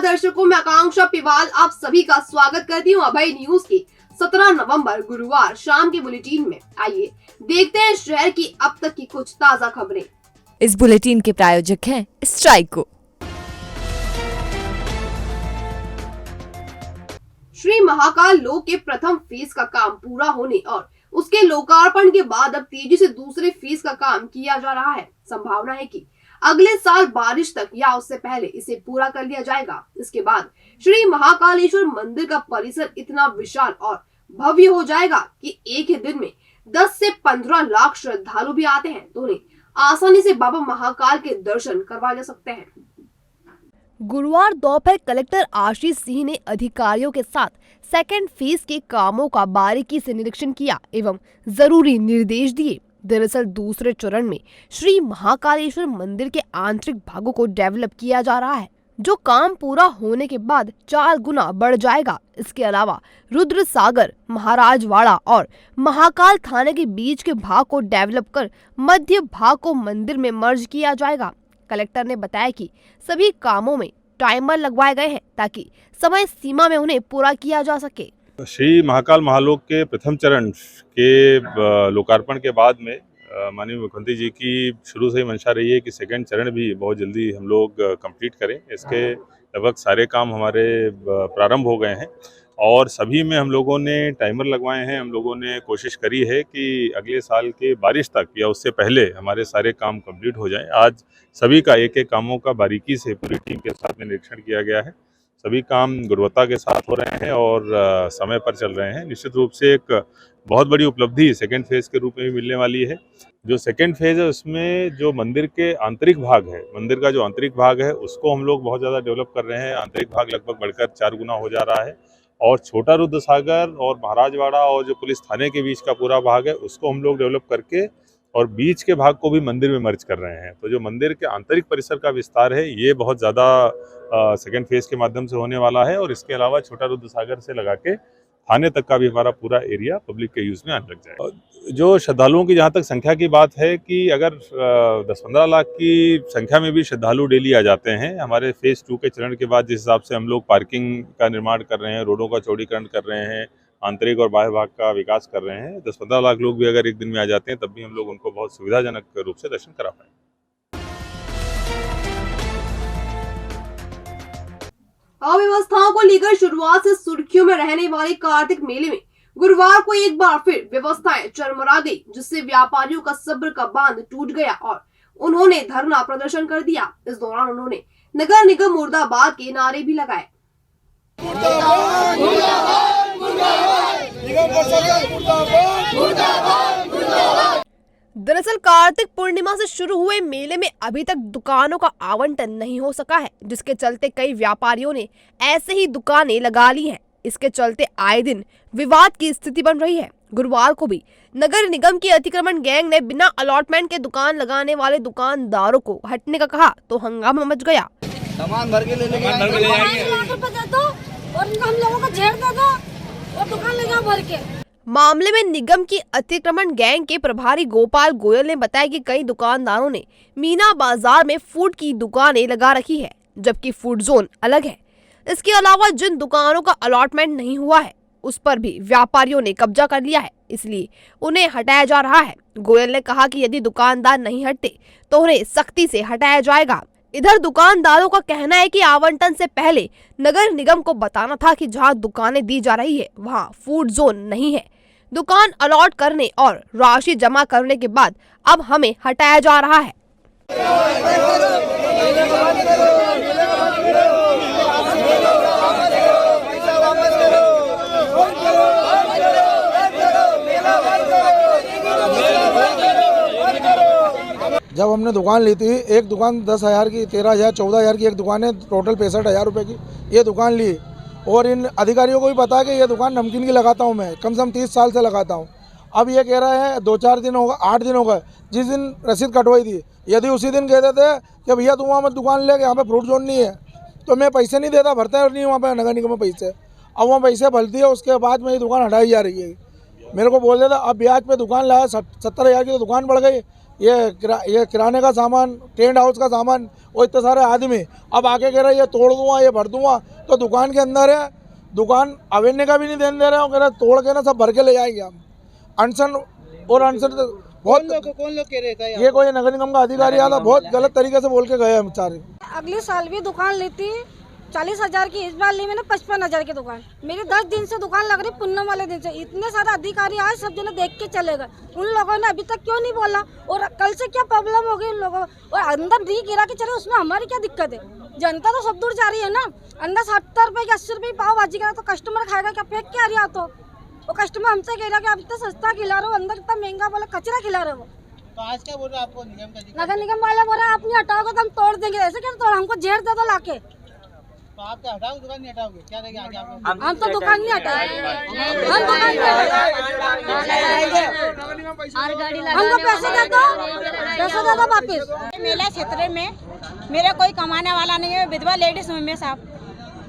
दर्शकों, मैं आकांक्षा पिवाल आप सभी का स्वागत करती हूँ अभय न्यूज की 17 नवंबर गुरुवार शाम के बुलेटिन में। आइए देखते हैं शहर की अब तक की कुछ ताजा खबरें। इस बुलेटिन के प्रायोजक हैं स्ट्राइको। श्री महाकाल लोक के प्रथम फेज का काम पूरा होने और उसके लोकार्पण के बाद अब तेजी से दूसरे फेज का काम किया जा रहा है। संभावना है कि अगले साल बारिश तक या उससे पहले इसे पूरा कर लिया जाएगा। इसके बाद श्री महाकालेश्वर मंदिर का परिसर इतना विशाल और भव्य हो जाएगा कि एक ही दिन में 10 से 15 लाख श्रद्धालु भी आते हैं तो उन्हें आसानी से बाबा महाकाल के दर्शन करवाए जा सकते हैं। गुरुवार दोपहर कलेक्टर आशीष सिंह ने अधिकारियों के साथ सेकेंड फेज के कामों का बारीकी से निरीक्षण किया एवं जरूरी निर्देश दिए। दरअसल दूसरे चरण में श्री महाकालेश्वर मंदिर के आंतरिक भागों को डेवलप किया जा रहा है, जो काम पूरा होने के बाद 4 गुना बढ़ जाएगा। इसके अलावा रुद्र सागर, महाराजवाड़ा और महाकाल थाने के बीच के भाग को डेवलप कर मध्य भाग को मंदिर में मर्ज किया जाएगा। कलेक्टर ने बताया कि सभी कामों में टाइमर लगवाए गए हैं ताकि समय सीमा में उन्हें पूरा किया जा सके। श्री महाकाल महालोक के प्रथम चरण के लोकार्पण के बाद में माननीय मुख्यमंत्री जी की शुरू से ही मंशा रही है कि सेकंड चरण भी बहुत जल्दी हम लोग कंप्लीट करें। इसके लगभग सारे काम हमारे प्रारंभ हो गए हैं और सभी में हम लोगों ने टाइमर लगवाए हैं। हम लोगों ने कोशिश करी है कि अगले साल के बारिश तक या उससे पहले हमारे सारे काम कंप्लीट हो जाएं। आज सभी का एक एक कामों का बारीकी से पूरी टीम के साथ में निरीक्षण किया गया है। सभी काम गुणवत्ता के साथ हो रहे हैं और समय पर चल रहे हैं। निश्चित रूप से एक बहुत बड़ी उपलब्धि सेकेंड फेज के रूप में भी मिलने वाली है। जो सेकेंड फेज है उसमें जो मंदिर के आंतरिक भाग है, मंदिर का जो आंतरिक भाग है उसको हम लोग बहुत ज़्यादा डेवलप कर रहे हैं। आंतरिक भाग लगभग बढ़कर 4 गुना हो जा रहा है और छोटा रुद्र सागर और महाराजवाड़ा और जो पुलिस थाने के बीच का पूरा भाग है उसको हम लोग डेवलप करके और बीच के भाग को भी मंदिर में मर्ज कर रहे हैं। तो जो मंदिर के आंतरिक परिसर का विस्तार है ये बहुत ज़्यादा सेकेंड फेज के माध्यम से होने वाला है और इसके अलावा छोटा रुद्र सागर से लगा के थाने तक का भी हमारा पूरा एरिया पब्लिक के यूज़ में आने लग जाएगा। जो श्रद्धालुओं की जहाँ तक संख्या की बात है कि अगर 10-15 लाख की संख्या में भी श्रद्धालु डेली आ जाते हैं, हमारे फेज 2 के चरण के बाद जिस हिसाब से हम लोग पार्किंग का निर्माण कर रहे हैं, रोडों का चौड़ीकरण कर रहे हैं, आंतरिक और बाह्य भाग का विकास कर रहे हैं, 10-15 लाख लोग भी अगर एक दिन में आ जाते हैं तब भी हम लोग उनको बहुत सुविधाजनक रूप से दर्शन करा पाएंगे। अव्यवस्थाओं को लेकर शुरुआत से सुर्खियों में रहने वाले कार्तिक मेले में गुरुवार को एक बार फिर व्यवस्थाएं चरमरा गई, जिससे व्यापारियों का सब्र का बांध टूट गया और उन्होंने धरना प्रदर्शन कर दिया। इस दौरान उन्होंने नगर निगम मुर्दाबाद के नारे भी लगाए। दरअसल कार्तिक पूर्णिमा से शुरू हुए मेले में अभी तक दुकानों का आवंटन नहीं हो सका है, जिसके चलते कई व्यापारियों ने ऐसे ही दुकानें लगा ली हैं। इसके चलते आए दिन विवाद की स्थिति बन रही है। गुरुवार को भी नगर निगम की अतिक्रमण गैंग ने बिना अलॉटमेंट के दुकान लगाने वाले दुकानदारों को हटने का कहा तो हंगामा मच गया। सामान भर के ले लेंगे और हम लोगों को छेड़ दे दो और दुकान ले जाओ भर के। मामले में निगम की अतिक्रमण गैंग के प्रभारी गोपाल गोयल ने बताया कि कई दुकानदारों ने मीना बाजार में फूड की दुकानें लगा रखी है, जबकि फूड जोन अलग है। इसके अलावा जिन दुकानों का अलॉटमेंट नहीं हुआ है उस पर भी व्यापारियों ने कब्जा कर लिया है, इसलिए उन्हें हटाया जा रहा है। गोयल ने कहा कि यदि दुकानदार नहीं हटते तो उन्हें सख्ती से हटाया जाएगा। इधर दुकानदारों का कहना है कि आवंटन से पहले नगर निगम को बताना था कि जहां दुकानें दी जा रही है वहां फूड जोन नहीं है। दुकान अलॉट करने और राशि जमा करने के बाद अब हमें हटाया जा रहा है। जब हमने दुकान ली थी, एक दुकान 10,000 की, 13,000, 14,000 की एक दुकान है, टोटल 65,000 रुपये की ये दुकान ली। और इन अधिकारियों को भी पता है कि ये दुकान नमकीन की लगाता हूँ मैं, कम से कम 30 साल से लगाता हूँ। अब ये कह रहा है 2-4 दिन होगा, 8 दिन होगा जिस दिन रसीद कटवाई थी। यदि उसी दिन कह देते कि भैया तुम वहाँ मत दुकान ले, यहाँ पे फ्रूट जोन नहीं है, तो मैं पैसे नहीं देता, भरता नहीं वहाँ पे नगर निगम में पैसे। अब वहाँ पैसे भरती है, उसके बाद मेरी दुकान हटाई जा रही है। मेरे को बोल देता अब ब्याज पे दुकान लाया, 70,000 की तो दुकान बढ़ गई, ये किराने का सामान, टेंट हाउस का सामान और इतने सारे आदमी अब आके कह रहे ये तोड़ दूंगा, ये भर दूंगा। तो दुकान के अंदर है, दुकान अवेन्य का भी नहीं देने दे रहे हो, कह रहे तोड़ के ना सब भर के ले जाएंगे हम। अनशन और अनशन बहुत कौन लोग कह रहे थे? ये कोई नगर निगम का अधिकारी आता, बहुत गलत तरीके से बोल के गए हम सारे। अगले साल भी दुकान लेती 40,000 की, इस बार ली मैंने 55,000 की दुकान। मेरी 10 दिन से दुकान लग रही, पूनम वाले दिन से। इतने सारे अधिकारी आए, सब जने देख के चले गए। उन लोगों ने अभी तक क्यों नहीं बोला? और कल से क्या प्रॉब्लम हो गई उन लोगों को? और अंदर नहीं गिरा के चले, उसमें हमारी क्या दिक्कत है? जनता तो सब दूर जा रही है ना। अंदर 70 रुपए की 80 रुपए पाव भाजी करा तो कस्टमर खाएगा क्या? फेंक के आ रहा तो वो कस्टमर हमसे कह रहा कि आप इतना सस्ता खिला रहे हो, अंदर इतना महंगा बोला कचरा खिला रहे हो। तो आज क्या बोल रहे आपको निगम का? नगर निगम वाले बोल रहे आप नहीं हटाओगे तो हम तोड़ देंगे। ऐसे क्या तोड़? हमको जेड़ दे दो लाके। तो आप क्या हटाओगे? दुकान नहीं हटाओगे? क्या रहेगा आगे आपको? हम तो दुकान नहीं हटाएंगे, हम दुकान नहीं हटाएंगे। हमको पैसे दे दो वापिस। मेला क्षेत्र में मेरा कोई कमाने वाला नहीं है, विधवा लेडीज हूँ मैं साहब।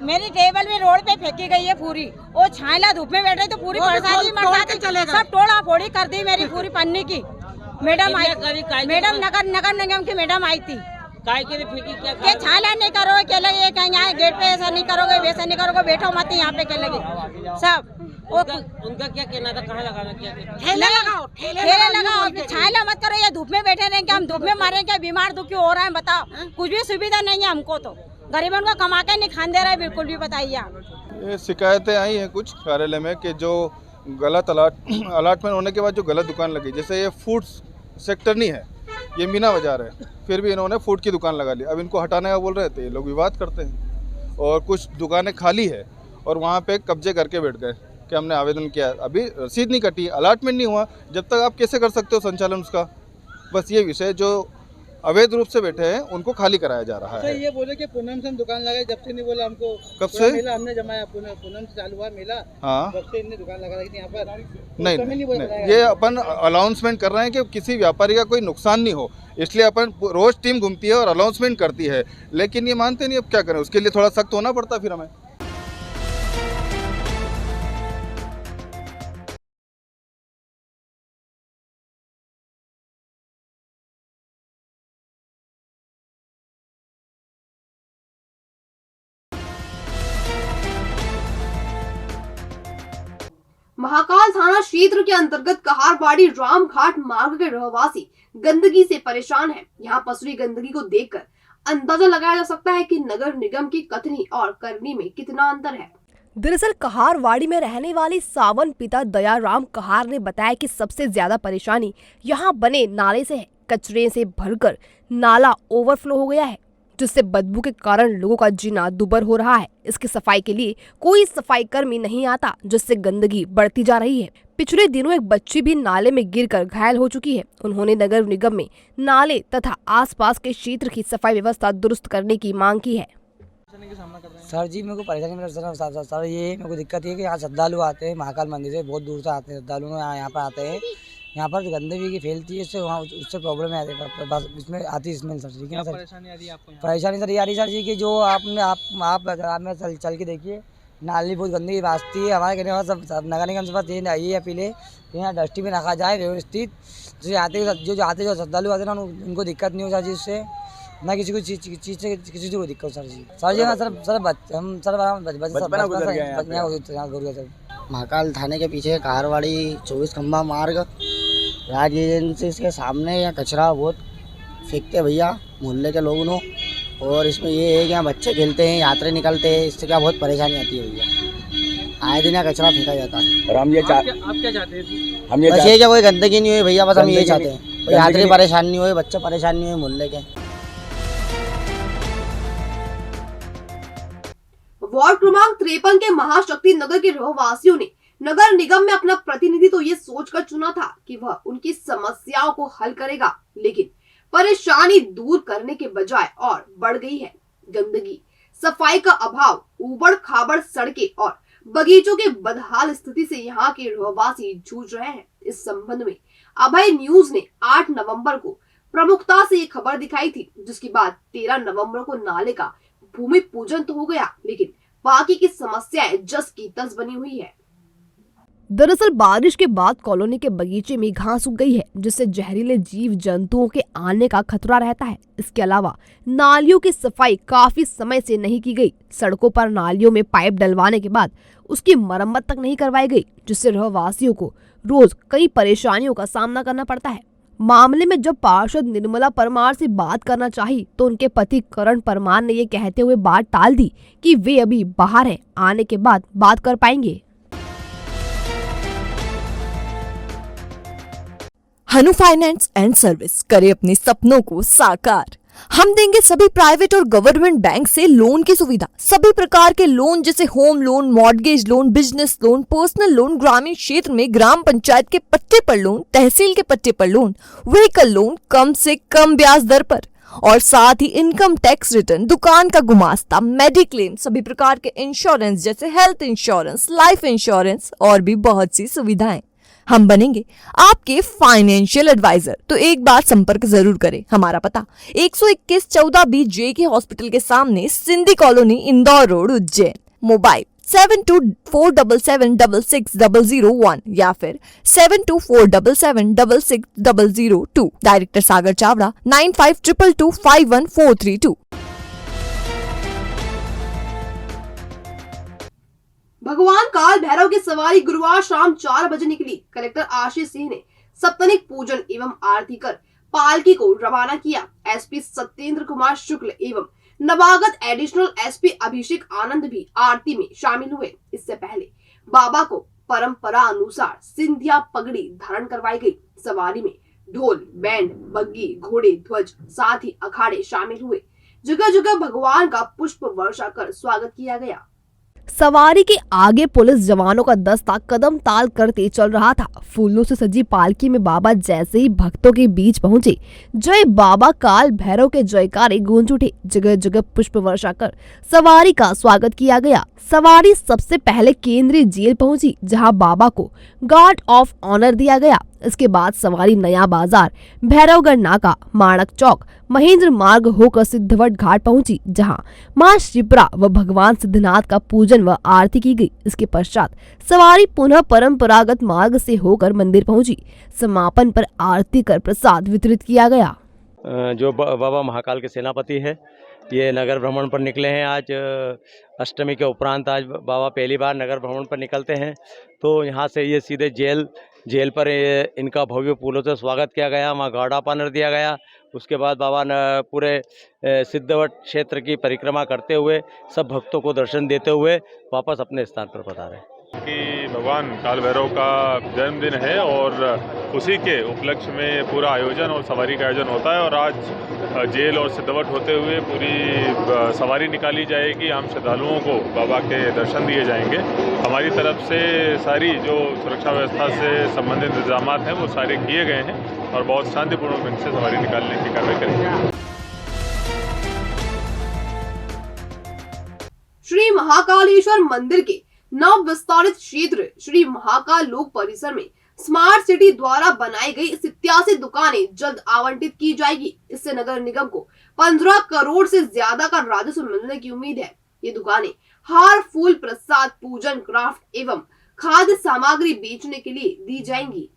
मेरी टेबल में रोड पे फेंकी गई है पूरी, वो छायला धूप में बैठ रही तो पूरी परेशानी सब तोड़ा फोड़ी कर दी मेरी पूरी पन्नी की। मैडम नगर निगम की मैडम आई थी, क्या छायला नहीं करोगे क्या लगे, कहीं यहाँ गेट पे ऐसा नहीं करोगे, वैसा नहीं करोगे, बैठो मत यहाँ पे क्या लगे सब। उनका क्या कहना था? कहाँ लगाना? क्या ठेले लगाओ, छायला मत करो। ये धूप में बैठे रहेंगे, हम धूप में मारे क्या? बीमार दुखी हो रहा है बताओ? कुछ भी सुविधा नहीं है हमको, तो गरीबों को कमा के नहीं खान दे रहा है बिल्कुल भी। बताइए आप। ये शिकायतें आई हैं कुछ कार्यालय में कि जो गलत अलाटमेंट होने के बाद जो गलत दुकान लगी, जैसे ये फूड सेक्टर नहीं है, ये मीना बाजार है, फिर भी इन्होंने फूड की दुकान लगा ली। अब इनको हटाने का बोल रहे थे, ये लोग विवाद करते हैं। और कुछ दुकानें खाली है और वहाँ पे कब्जे करके बैठ गए कि हमने आवेदन किया, अभी रसीद नहीं कटी, अलाटमेंट नहीं हुआ। जब तक आप कैसे कर सकते हो संचालन उसका? बस ये विषय जो अवैध रूप से बैठे हैं उनको खाली कराया जा रहा है। ये बोले कि पूनम से हम दुकान लगाए, जब से नहीं बोला हमको। कब से? मेला हमने जमाया, पूनम से चालू हुआ मेला। हाँ, जब से इनने दुकान लगा रखी थी यहाँ पर। नहीं, ये अपन अनाउंसमेंट कर रहे हैं कि किसी व्यापारी का कोई नुकसान नहीं हो, इसलिए अपन रोज टीम घूमती है और अनाउंसमेंट करती है, लेकिन ये मानते नहीं। अब क्या करें, उसके लिए थोड़ा सख्त होना पड़ता फिर हमें। महाकाल थाना क्षेत्र के अंतर्गत कहारवाड़ी रामघाट मार्ग के रहवासी गंदगी से परेशान हैं। यहाँ पसरी गंदगी को देखकर अंदाजा लगाया जा सकता है कि नगर निगम की कथनी और करनी में कितना अंतर है। दरअसल कहारवाड़ी में रहने वाले सावन पिता दयाराम कहार ने बताया कि सबसे ज्यादा परेशानी यहाँ बने नाले से है। कचरे से भरकर नाला ओवरफ्लो हो गया है, जिससे बदबू के कारण लोगों का जीना दुभर हो रहा है। इसकी सफाई के लिए कोई सफाई कर्मी नहीं आता, जिससे गंदगी बढ़ती जा रही है। पिछले दिनों एक बच्ची भी नाले में गिरकर घायल हो चुकी है। उन्होंने नगर निगम में नाले तथा आसपास के क्षेत्र की सफाई व्यवस्था दुरुस्त करने की मांग की है। सर जी मेरे को परेशानी सर ये मेरे को दिक्कत ये है कि यहाँ श्रद्धालु आते हैं, महाकाल मंदिर से बहुत दूर से आते हैं श्रद्धालु, यहाँ पर आते हैं। यहाँ पर गंदगी की फैलती है, इससे वहाँ उससे प्रॉब्लम है, इसमें आती है स्मेल सर। ठीक है ना सर? परेशानी सर ये आ रही सर जी कि जो आप चल के देखिए, नाली बहुत गंदगी रास्ती है। हमारे कहने वाला सब नगर निगम से बस ये अपील है कि यहाँ डस्टबिन रखा जाए व्यवस्थित, जो आते जो श्रद्धालु आते हैं ना उनको दिक्कत नहीं हो सर जी, उससे ना किसी को चीज़ से किसी को दिक्कत सर जी। सर जी ना सर महाकाल थाने के पीछे कहारवाड़ी 24 खंबा मार्ग राज एजेंसी के सामने यहाँ कचरा बहुत फेंकते भैया मोहल्ले के लोगों ने। और इसमें ये है कि यहाँ बच्चे खेलते हैं, यात्री निकलते हैं, इससे क्या बहुत परेशानी आती है भैया। आए दिन यहाँ कचरा फेंका जाता है। और हम ये आप क्या चाहते हैं? हम ये बस ये क्या कोई गंदगी नहीं हुई भैया, बस हम ये चाहते हैं कोई यात्री परेशान नहीं हुए, बच्चे परेशान नहीं हुए मोहल्ले के। वार्ड क्रमांक 53 के महाशक्ति नगर के रहवासियों ने नगर निगम में अपना प्रतिनिधि तो ये सोचकर चुना था कि वह उनकी समस्याओं को हल करेगा, लेकिन परेशानी दूर करने के बजाय और बढ़ गई है। गंदगी, सफाई का अभाव, ऊबड़ खाबड़ सड़कें और बगीचों के बदहाल स्थिति से यहाँ के रहवासी जूझ रहे हैं। इस संबंध में अभय न्यूज ने 8 नवंबर को प्रमुखता से ये खबर दिखाई थी, जिसके बाद 13 नवंबर को नाले का भूमि पूजन तो हो गया, लेकिन बाकी की समस्याएं जस की तस बनी हुई है। दरअसल बारिश के बाद कॉलोनी के बगीचे में घास उग गई है, जिससे जहरीले जीव जंतुओं के आने का खतरा रहता है। इसके अलावा नालियों की सफाई काफी समय से नहीं की गई। सड़कों पर नालियों में पाइप डलवाने के बाद उसकी मरम्मत तक नहीं करवाई गई, जिससे रहवासियों को रोज कई परेशानियों का सामना करना पड़ता है। मामले में जब पार्षद निर्मला परमार से बात करना चाही तो उनके पति करण परमार ने ये कहते हुए बात टाल दी कि वे अभी बाहर हैं, आने के बाद बात कर पाएंगे। हनु फाइनेंस एंड सर्विस करे अपने सपनों को साकार। हम देंगे सभी प्राइवेट और गवर्नमेंट बैंक से लोन की सुविधा। सभी प्रकार के लोन जैसे home loan, mortgage loan, business loan, personal loan, ग्रामीण क्षेत्र में ग्राम पंचायत के पट्टे पर लोन, तहसील के पट्टे पर लोन, व्हीकल लोन कम से कम ब्याज दर पर, और साथ ही इनकम टैक्स रिटर्न, दुकान का गुमास्ता, मेडिक्लेम, सभी प्रकार के इंश्योरेंस जैसे हेल्थ इंश्योरेंस, लाइफ इंश्योरेंस और भी बहुत सी सुविधाएं। हम बनेंगे आपके फाइनेंशियल एडवाइजर। तो एक बार संपर्क जरूर करें। हमारा पता 121-14B JK हॉस्पिटल के सामने, Sindhi colony, Indore road, Ujjain. Mobile 7247766001 या फिर 7247766002। डायरेक्टर सागर चावड़ा 9522251432। भगवान काल भैरव की सवारी गुरुवार शाम 4 बजे निकली। कलेक्टर आशीष सिंह ने सप्तनिक पूजन एवं आरती कर पालकी को रवाना किया। एसपी सत्येंद्र कुमार शुक्ल एवं नवागत एडिशनल एसपी अभिषेक आनंद भी आरती में शामिल हुए। इससे पहले बाबा को परंपरा अनुसार सिंधिया पगड़ी धारण करवाई गई। सवारी में ढोल, बैंड, बग्गी, घोड़े, ध्वज, साथ ही अखाड़े शामिल हुए। जगह जगह भगवान का पुष्प वर्षा कर स्वागत किया गया। सवारी के आगे पुलिस जवानों का दस्ता कदम ताल करते चल रहा था। फूलों से सजी पालकी में बाबा जैसे ही भक्तों के बीच पहुंचे, जय बाबा काल भैरव के जयकारे गूंज उठे। जगह जगह पुष्प वर्षा कर सवारी का स्वागत किया गया। सवारी सबसे पहले केंद्रीय जेल पहुंची, जहां बाबा को गार्ड ऑफ ऑनर दिया गया। इसके बाद सवारी नया बाजार, भैरवगढ़ नाका, माणक चौक, महेंद्र मार्ग होकर सिद्धवट घाट पहुंची, जहां मां शिप्रा व भगवान सिद्धनाथ का पूजन व आरती की गई। इसके पश्चात सवारी पुनः परंपरागत मार्ग से होकर मंदिर पहुंची। समापन पर आरती कर प्रसाद वितरित किया गया। जो बाबा महाकाल के सेनापति है, ये नगर भ्रमण पर निकले हैं। आज अष्टमी के उपरांत आज बाबा पहली बार नगर भ्रमण पर निकलते हैं। तो यहाँ से ये सीधे जेल पर इनका भव्य फूलों से स्वागत किया गया, वहाँ गार्ड ऑफ ऑनर दिया गया। उसके बाद बाबा ने पूरे सिद्धवट क्षेत्र की परिक्रमा करते हुए सब भक्तों को दर्शन देते हुए वापस अपने स्थान पर पधारे। कि भगवान काल भैरव का जन्मदिन है और उसी के उपलक्ष्य में पूरा आयोजन और सवारी का आयोजन होता है। और आज जेल और सिद्धवट होते हुए पूरी सवारी निकाली जाएगी। हम श्रद्धालुओं को बाबा के दर्शन दिए जाएंगे। हमारी तरफ से सारी जो सुरक्षा व्यवस्था से संबंधित इंतजाम हैं वो सारे किए गए हैं और बहुत शांतिपूर्ण ढंग से सवारी निकालने की कार्रवाई करेंगे। श्री महाकालेश्वर मंदिर के नव विस्तारित क्षेत्र श्री महाकाल लोक परिसर में स्मार्ट सिटी द्वारा बनाई गई 87 दुकानें जल्द आवंटित की जाएगी। इससे नगर निगम को 15 करोड़ से ज्यादा का राजस्व मिलने की उम्मीद है। ये दुकानें हार, फूल, प्रसाद, पूजन, क्राफ्ट एवं खाद्य सामग्री बेचने के लिए दी जाएंगी।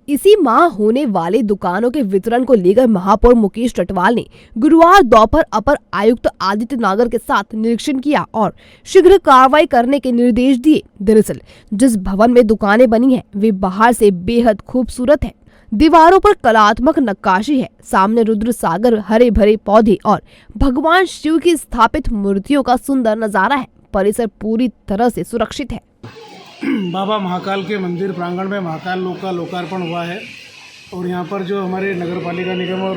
इसी माह होने वाले दुकानों के वितरण को लेकर महापौर मुकेश टटवाल ने गुरुवार दोपहर अपर आयुक्त आदित्य नागर के साथ निरीक्षण किया और शीघ्र कार्रवाई करने के निर्देश दिए। दरअसल जिस भवन में दुकानें बनी हैं, वे बाहर से बेहद खूबसूरत है। दीवारों पर कलात्मक नक्काशी है। सामने रुद्र सागर, हरे भरे पौधे और भगवान शिव की स्थापित मूर्तियों का सुंदर नजारा है। परिसर पूरी तरह से सुरक्षित है। बाबा महाकाल के मंदिर प्रांगण में महाकाल लोक का लोकार्पण हुआ है और यहाँ पर जो हमारे नगर पालिका निगम और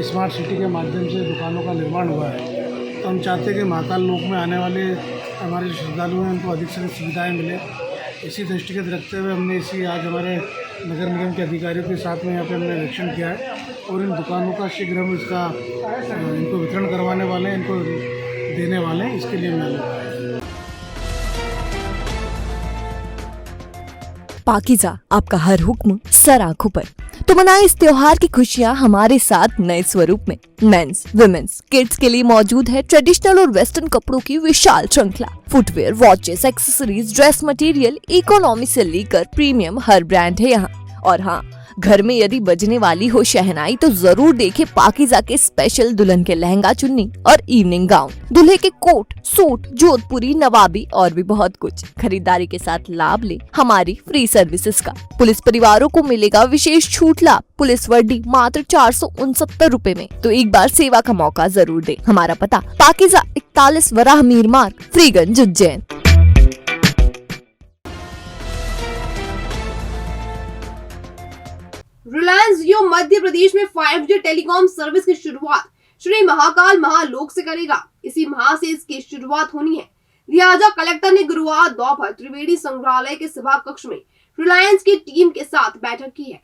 स्मार्ट सिटी के माध्यम से दुकानों का निर्माण हुआ है। तो हम चाहते हैं कि महाकाल लोक में आने वाले हमारे जो श्रद्धालु हैं उनको अधिक से अधिक सुविधाएँ मिले। इसी दृष्टिगत रखते हुए हमने आज हमारे नगर निगम के अधिकारियों के साथ में यहाँ पे हमने निरीक्षण किया है और इन दुकानों का शीघ्र हम इनको वितरण करवाने वाले हैं, इनको देने वाले हैं। इसके लिए मैं पाकीज़ा, आपका हर हुक्म सर आंखों पर। तो मनाएं इस त्योहार की खुशियां हमारे साथ नए स्वरूप में। मेंस, वुमेन्स, किड्स के लिए मौजूद है ट्रेडिशनल और वेस्टर्न कपड़ों की विशाल श्रृंखला। Footwear, watches, accessories, dress material, economy से लेकर प्रीमियम हर ब्रांड है यहाँ। और हाँ, घर में यदि बजने वाली हो शहनाई तो जरूर देखें पाकीज़ा के स्पेशल दुल्हन के लहंगा चुन्नी और इवनिंग गाउन, दूल्हे के कोट, सूट, जोधपुरी, नवाबी और भी बहुत कुछ। खरीदारी के साथ लाभ ले हमारी फ्री सर्विसेज का। पुलिस परिवारों को मिलेगा विशेष छूट लाभ। पुलिस वर्दी मात्र 469 रूपए में। तो एक बार सेवा का मौका जरूर दे। हमारा पता पाकीज़ा 41 वराह मीर मार्ग, फ्रीगंज, उज्जैन। रिलायंस जियो मध्य प्रदेश में 5G टेलीकॉम सर्विस की शुरुआत श्री महाकाल महालोक से करेगा। इसी माह से इसकी शुरुआत होनी है, लिहाजा कलेक्टर ने गुरुवार दोपहर त्रिवेणी संग्रहालय के सभा कक्ष में रिलायंस की टीम के साथ बैठक की है।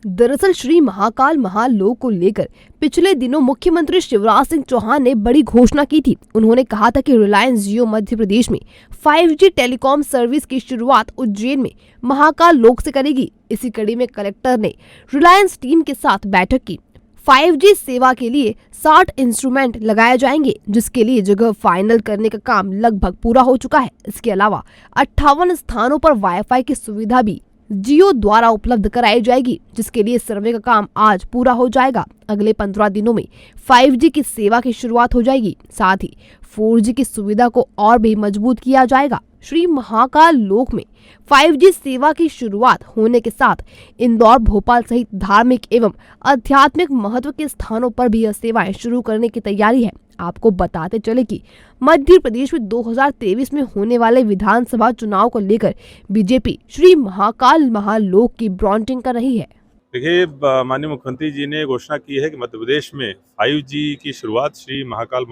दरअसल श्री महाकाल महालोक को लेकर पिछले दिनों मुख्यमंत्री शिवराज सिंह चौहान ने बड़ी घोषणा की थी। उन्होंने कहा था कि रिलायंस जियो मध्य प्रदेश में 5G टेलीकॉम सर्विस की शुरुआत उज्जैन में महाकाल लोक से करेगी। इसी कड़ी में कलेक्टर ने रिलायंस टीम के साथ बैठक की। 5G सेवा के लिए 60 इंस्ट्रूमेंट लगाए जाएंगे, जिसके लिए जगह फाइनल करने का काम लगभग पूरा हो चुका है। इसके अलावा 58 स्थानों पर वाईफाई की सुविधा भी जियो द्वारा उपलब्ध कराई जाएगी, जिसके लिए सर्वे का काम आज पूरा हो जाएगा। अगले 15 दिनों में 5G की सेवा की शुरुआत हो जाएगी। साथ ही 4G की सुविधा को और भी मजबूत किया जाएगा। श्री महाकाल लोक में 5G सेवा की शुरुआत होने के साथ इंदौर, भोपाल सहित धार्मिक एवं आध्यात्मिक महत्व के स्थानों पर भी यह सेवाएं शुरू करने की तैयारी है। आपको बताते चले कि मध्य प्रदेश में 2023 में होने वाले विधानसभा चुनाव को लेकर बीजेपी श्री महाकाल महालोक की ब्रांडिंग कर रही है। देखिए, माननीय मुख्यमंत्री जी ने घोषणा की है कि मध्य प्रदेश में 5G की शुरुआत श्री महाकाल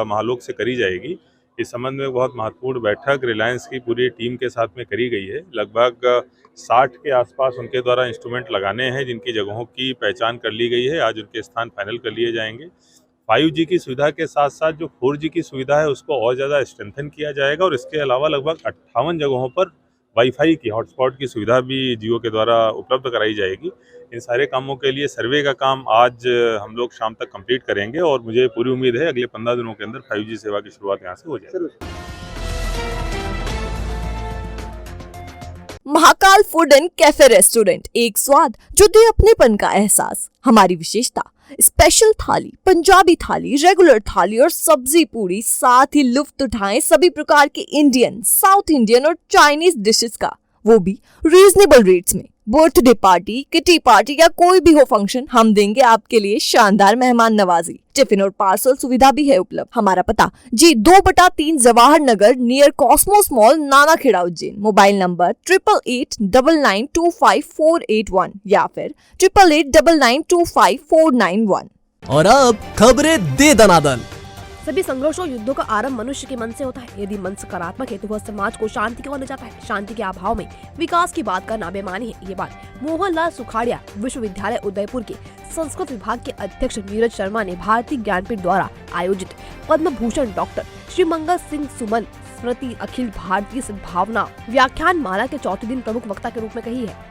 महालोक से करी जाएगी। इस संबंध में बहुत महत्वपूर्ण बैठक रिलायंस की पूरी टीम के साथ में करी गई है। लगभग 60 के आसपास उनके द्वारा इंस्ट्रूमेंट लगाने हैं, जिनकी जगहों की पहचान कर ली गई है। आज उनके स्थान फाइनल कर लिए जाएंगे। 5G की सुविधा के साथ साथ जो 4G की सुविधा है उसको और ज़्यादा स्ट्रेंथन किया जाएगा और इसके अलावा लगभग 58 जगहों पर वाईफाई की हॉटस्पॉट की सुविधा भी जियो के द्वारा उपलब्ध कराई जाएगी। इन सारे कामों के लिए सर्वे का काम आज हम लोग शाम तक कंप्लीट करेंगे और मुझे पूरी उम्मीद है अगले 15 दिनों के अंदर 5G सेवा की शुरुआत यहाँ से हो जाएगी। Mahakal food and cafe restaurant, एक स्वाद जो दे अपनेपन का एहसास। हमारी विशेषता स्पेशल थाली, पंजाबी थाली, रेगुलर थाली और सब्जी पूरी। साथ ही लुफ्त उठाएं सभी प्रकार के इंडियन, साउथ इंडियन और चाइनीज डिशेस का, वो भी रीजनेबल रेट्स में। बर्थडे पार्टी, किटी पार्टी या कोई भी हो फंक्शन, हम देंगे आपके लिए शानदार मेहमान नवाजी। टिफिन और पार्सल सुविधा भी है उपलब्ध। हमारा पता G 2/3 Jawahar Nagar near Cosmos mall, Nanakheda, Ujjain. Mobile number 8889925481 या फिर 8889925491। और अब खबरें दे दनादन। सभी संघर्षों युद्धों का आरंभ मनुष्य के मन से होता है। यदि मन सकारात्मक है तो वह समाज को शांति की ओर ले जाता है। शांति के अभाव में विकास की बात करना बेमानी है। ये बात मोहनलाल सुखाड़िया विश्वविद्यालय उदयपुर के संस्कृत विभाग के अध्यक्ष नीरज शर्मा ने भारतीय ज्ञानपीठ द्वारा आयोजित पद्म भूषण डॉक्टर श्री मंगल सिंह सुमन स्मृति अखिल भारतीय सद्भावना व्याख्यान माला के चौथे दिन प्रमुख वक्ता के रूप में कही है।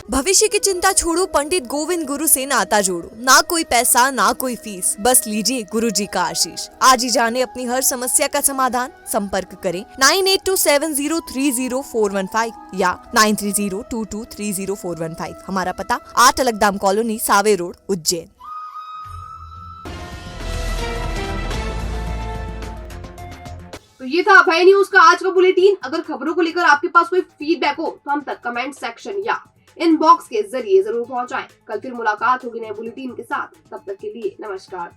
भविष्य की चिंता छोड़ो, पंडित गोविंद गुरु से नाता जोड़ो। ना कोई पैसा, ना कोई फीस, बस लीजिए गुरु जी का आशीष। आज ही जाने अपनी हर समस्या का समाधान। संपर्क करें 9827030415 या 9302230415। हमारा पता 8 अलगदाम कॉलोनी, सावे रोड, उज्जैन। तो ये था अभय न्यूज का आज का बुलेटिन। अगर खबरों को लेकर आपके पास कोई फीडबैक हो तो हम तक कमेंट सेक्शन या इनबॉक्स के जरिए जरूर पहुंचाएं। कल फिर मुलाकात होगी नए बुलेटिन के साथ। तब तक के लिए नमस्कार।